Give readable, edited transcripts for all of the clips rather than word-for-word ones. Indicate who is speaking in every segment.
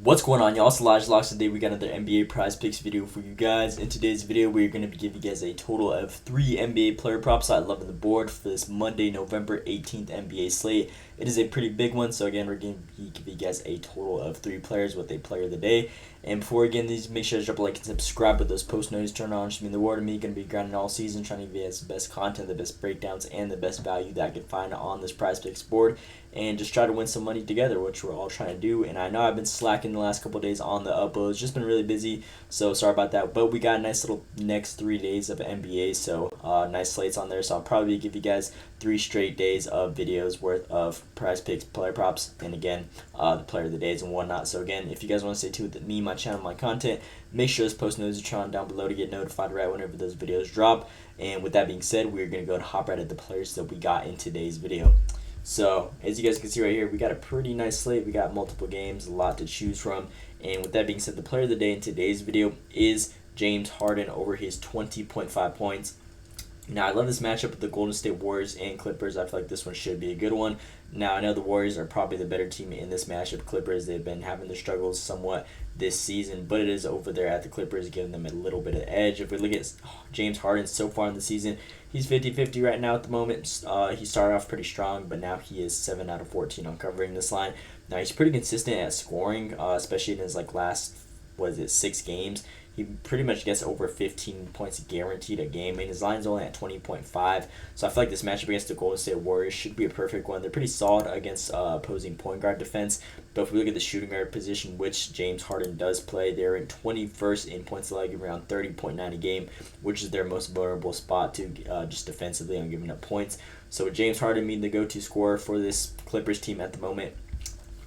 Speaker 1: What's going on, y'all? It's Elijah Locks. Today we got another NBA Prize Picks video for you guys. In today's video, we're going to be giving you guys a total of 3 NBA player props I love on the board for this Monday, November 18th NBA slate. It is a pretty big one, so again, we're going to give you guys a total of 3 players with a player of the day. And before we get into these, make sure to drop a like and subscribe with those post notifications turned on. Just mean the world to me. Going to be grinding all season, trying to give you guys the best content, the best breakdowns, and the best value that I can find on this Prize Picks board. And just try to win some money together, which we're all trying to do. And I know I've been slacking the last couple of days on the uploads, just been really busy, so sorry about that. But we got a nice little next 3 days of NBA, so nice slates on there. So I'll probably give you guys 3 straight days of videos worth of Prize Picks player props, and again, the player of the days and whatnot. So again, if you guys want to stay tuned with me, my channel, my content, make sure to post notifications down below to get notified right whenever those videos drop. And with that being said, we're going to go and hop right at the players that we got in today's video. So, as you guys can see right here, we got a pretty nice slate. We got multiple games, a lot to choose from. And with that being said, the player of the day in today's video is James Harden over his 20.5 points. Now, I love this matchup with the Golden State Warriors and Clippers. I feel like this one should be a good one. Now, I know the Warriors are probably the better team in this matchup. Clippers, they've been having their struggles somewhat this season, but it is over there at the Clippers, giving them a little bit of edge. If we look at James Harden so far in the season, he's 50-50 right now at the moment. He started off pretty strong, but now he is 7 out of 14 on covering this line. Now, he's pretty consistent at scoring, especially in his last 6 games. He pretty much gets over 15 points guaranteed a game, and his line's only at 20.5. So I feel like this matchup against the Golden State Warriors should be a perfect one. They're pretty solid against opposing point guard defense, but if we look at the shooting guard position, which James Harden does play, they're in 21st in points allowed, giving around 30.9 a game, which is their most vulnerable spot to just defensively on giving up points. So with James Harden being the go-to scorer for this Clippers team at the moment,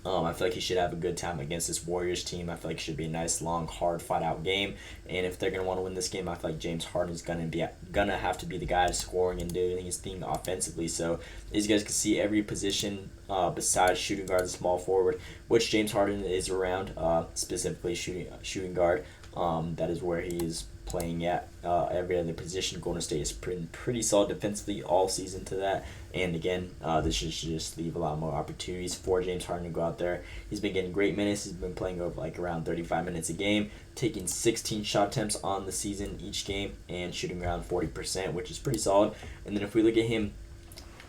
Speaker 1: I feel like he should have a good time against this Warriors team. I feel like it should be a nice, long, hard, fight-out game. And if they're going to want to win this game, I feel like James Harden is going to have to be the guy scoring and doing his thing offensively. So as you guys can see, every position besides shooting guard and small forward, which James Harden is around, specifically shooting guard, that is where he is playing at. Every other position, Golden State is pretty solid defensively all season to that. And again, this should just leave a lot more opportunities for James Harden to go out there. He's been getting great minutes. He's been playing over around 35 minutes a game, taking 16 shot attempts on the season each game, and shooting around 40%, which is pretty solid. And then if we look at him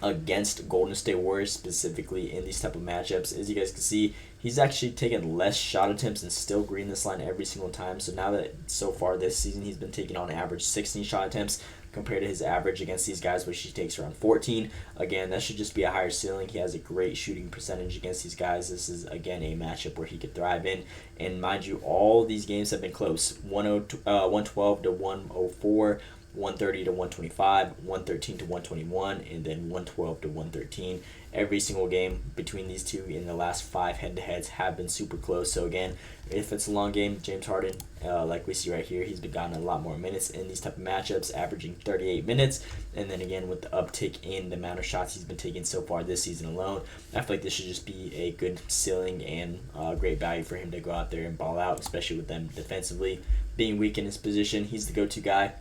Speaker 1: against Golden State Warriors, specifically in these type of matchups, as you guys can see, he's actually taken less shot attempts and still green this line every single time. So now that so far this season he's been taking on average 16 shot attempts compared to his average against these guys, which he takes around 14. Again, that should just be a higher ceiling. He has a great shooting percentage against these guys. This is, again, a matchup where he could thrive in. And mind you, all these games have been close. 112 to 104. 130 to 125, 113 to 121, and then 112 to 113. Every single game between these two in the last 5 head-to-heads have been super close. So again, if it's a long game, James Harden, like we see right here, he's been gotten a lot more minutes in these type of matchups, averaging 38 minutes. And then again, with the uptick in the amount of shots he's been taking so far this season alone, I feel like this should just be a good ceiling and great value for him to go out there and ball out, especially with them defensively being weak in his position. He's the go-to guy.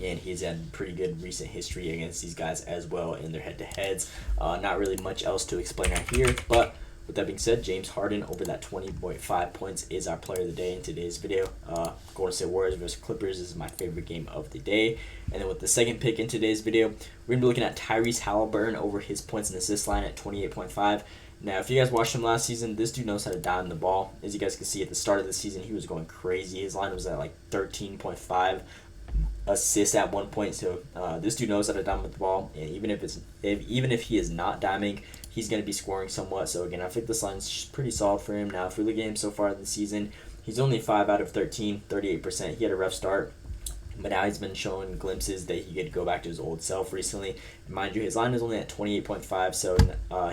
Speaker 1: And he's had pretty good recent history against these guys as well in their head-to-heads. Not really much else to explain right here, but with that being said, James Harden over that 20.5 points is our player of the day in today's video. Golden State Warriors versus Clippers is my favorite game of the day. And then with the second pick in today's video, we're going to be looking at Tyrese Haliburton over his points and assist line at 28.5. Now, if you guys watched him last season, this dude knows how to dime the ball. As you guys can see, at the start of the season, he was going crazy. His line was at 13.5 assists at one point. So this dude knows how to dime with the ball, and even if he is not diming, he's going to be scoring somewhat. So again, I think this line's pretty solid for him. Now, if we look at him so far this season, he's only 5 out of 13, 38%. He had a rough start, but now he's been showing glimpses that he could go back to his old self recently. And mind you, his line is only at 28.5, so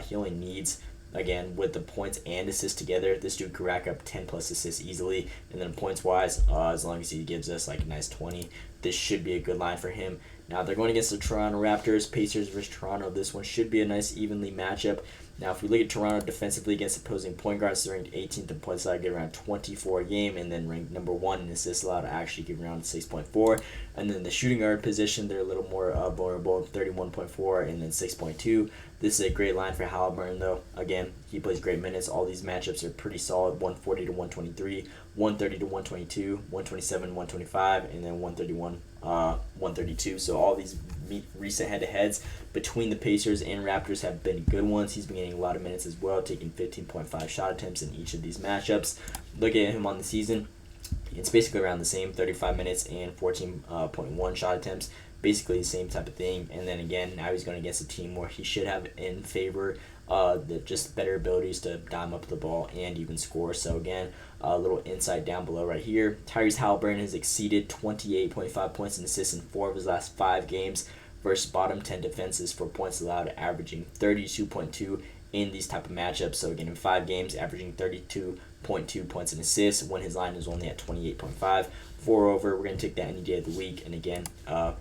Speaker 1: he only needs, again, with the points and assists together, this dude could rack up 10 plus assists easily. And then points wise, as long as he gives us a nice 20, this should be a good line for him. Now they're going against the Toronto Raptors, Pacers versus Toronto. This one should be a nice evenly matchup. Now, if we look at Toronto defensively against opposing point guards, they're ranked 18th in points allowed, get around 24 a game, and then ranked number 1 in assists allowed, actually give around 6.4. And then the shooting guard position, they're a little more vulnerable, 31.4 and then 6.2. This is a great line for Haliburton, though. Again, he plays great minutes. All these matchups are pretty solid: 140 to 123, 130 to 122, 127, 125, and then 131, 132. So all these recent head-to-heads between the Pacers and Raptors have been good ones. He's been getting a lot of minutes as well, taking 15.5 shot attempts in each of these matchups. Look at him on the season. It's basically around the same, 35 minutes and 14.1 shot attempts. Basically the same type of thing. And then again, now he's going against a team where he should have in favor just better abilities to dime up the ball and even score. So again, a little insight down below right here. Tyrese Haliburton has exceeded 28.5 points and assists in 4 of his last 5 games versus bottom 10 defenses for points allowed, averaging 32.2 in these type of matchups. So again, in 5 games, averaging 32.2 points and assists when his line is only at 28.5. Moreover, we're going to take that any day of the week. And again,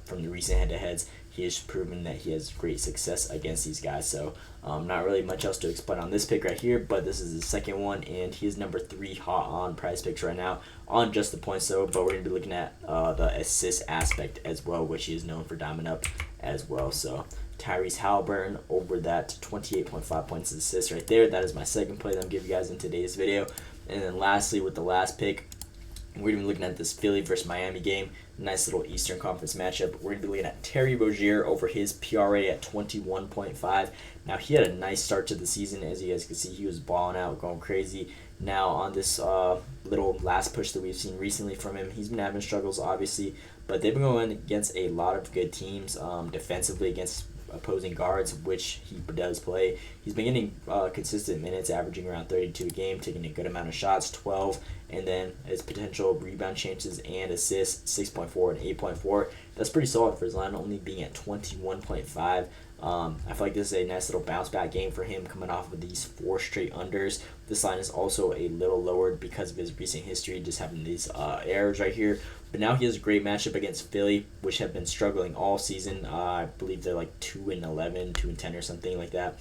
Speaker 1: from the recent head-to-heads, he has proven that he has great success against these guys. So not really much else to explain on this pick right here, but this is the second one, and he is number 3 hot on prize picks right now on just the points, though. But we're going to be looking at the assist aspect as well, which he is known for diming up as well. So Tyrese Haliburton over that 28.5 points and assists right there. That is my second play that I'm giving you guys in today's video. And then lastly, with the last pick, we're going to be looking at this Philly versus Miami game. Nice little Eastern Conference matchup. We're going to be looking at Terry Rozier over his PRA at 21.5. Now, he had a nice start to the season. As you guys can see, he was balling out, going crazy. Now, on this little last push that we've seen recently from him, he's been having struggles, obviously. But they've been going against a lot of good teams defensively against opposing guards, which he does play. He's been getting consistent minutes, averaging around 32 a game, taking a good amount of shots, 12, and then his potential rebound chances and assists, 6.4 and 8.4. That's pretty solid for his line only being at 21.5. I feel like this is a nice little bounce back game for him coming off of these 4 straight unders. This line is also a little lowered because of his recent history, just having these errors right here. But now he has a great matchup against Philly, which have been struggling all season. I believe they're like 2-11, 2-10 or something like that.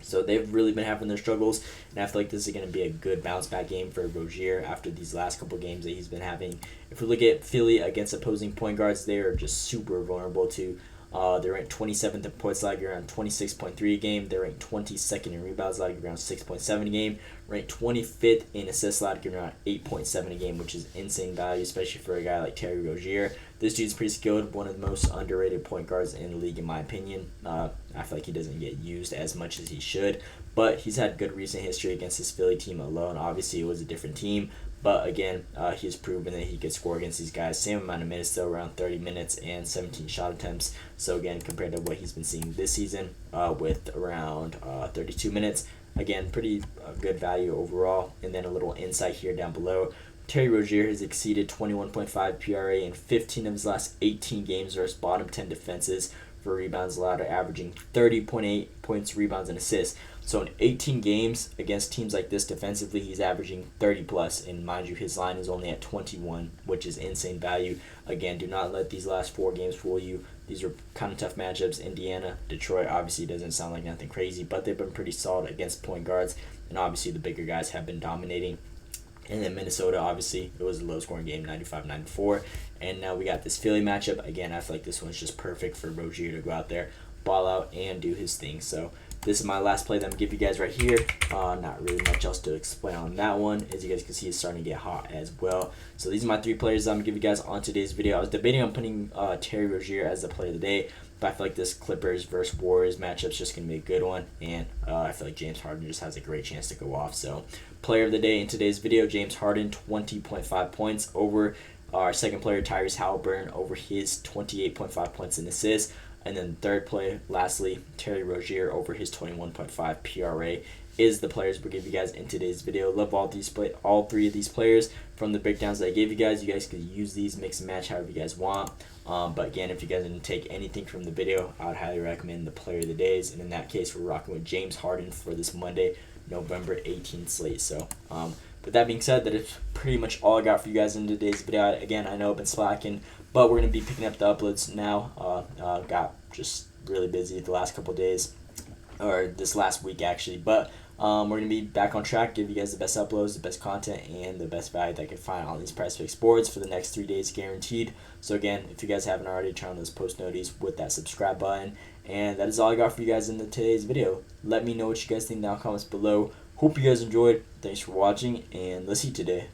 Speaker 1: So they've really been having their struggles, and I feel like this is going to be a good bounce back game for Rozier after these last couple games that he's been having. If we look at Philly against opposing point guards, they are just super vulnerable to. They're ranked 27th in points allowed, around 26.3 a game. They're ranked 22nd in rebounds allowed, around 6.7 a game. Ranked 25th in assists allowed, around 8.7 a game, which is insane value, especially for a guy like Terry Rozier. This dude's pretty skilled, one of the most underrated point guards in the league, in my opinion. I feel like he doesn't get used as much as he should, but he's had good recent history against his Philly team alone. Obviously, it was a different team. But again, he's proven that he could score against these guys. Same amount of minutes, though, around 30 minutes and 17 shot attempts. So again, compared to what he's been seeing this season with around 32 minutes, again, pretty good value overall. And then a little insight here down below. Terry Rozier has exceeded 21.5 PRA in 15 of his last 18 games versus bottom 10 defenses for rebounds allowed, averaging 30.8 points, rebounds, and assists. So in 18 games against teams like this defensively, he's averaging 30 plus. And mind you, his line is only at 21, which is insane value. Again, do not let these last 4 games fool you. These are kind of tough matchups. Indiana, Detroit obviously doesn't sound like nothing crazy, but they've been pretty solid against point guards. And obviously the bigger guys have been dominating. And then Minnesota, obviously, it was a low-scoring game, 95-94. And now we got this Philly matchup. Again, I feel like this one's just perfect for Rozier to go out there, ball out, and do his thing. So this is my last play that I'm going to give you guys right here. Not really much else to explain on that one. As you guys can see, it's starting to get hot as well. So these are my 3 players that I'm going to give you guys on today's video. I was debating on putting Terry Rozier as the player of the day, but I feel like this Clippers versus Warriors matchup is just going to be a good one. And I feel like James Harden just has a great chance to go off. So player of the day in today's video, James Harden, 20.5 points over our second player, Tyrese Haliburton, over his 28.5 points and assists. And then third play, lastly, Terry Rozier over his 21.5 PRA is the players we'll give you guys in today's video. Love all 3 of these players from the breakdowns that I gave you guys. You guys could use these, mix and match however you guys want. But again, if you guys didn't take anything from the video, I would highly recommend the player of the days. And in that case, we're rocking with James Harden for this Monday, November 18th slate. So with that being said, that is pretty much all I got for you guys in today's video. Again, I know I've been slacking, but we're going to be picking up the uploads now. Got just really busy the last couple of days. or this last week actually. But we're gonna be back on track, give you guys the best uploads, the best content, and the best value that I can find on these Prize Picks boards for the next 3 days guaranteed. So again, if you guys haven't already, turn on those post notifications with that subscribe button. And that is all I got for you guys in today's video. Let me know what you guys think down in the comments below. Hope you guys enjoyed. Thanks for watching, and let's see today.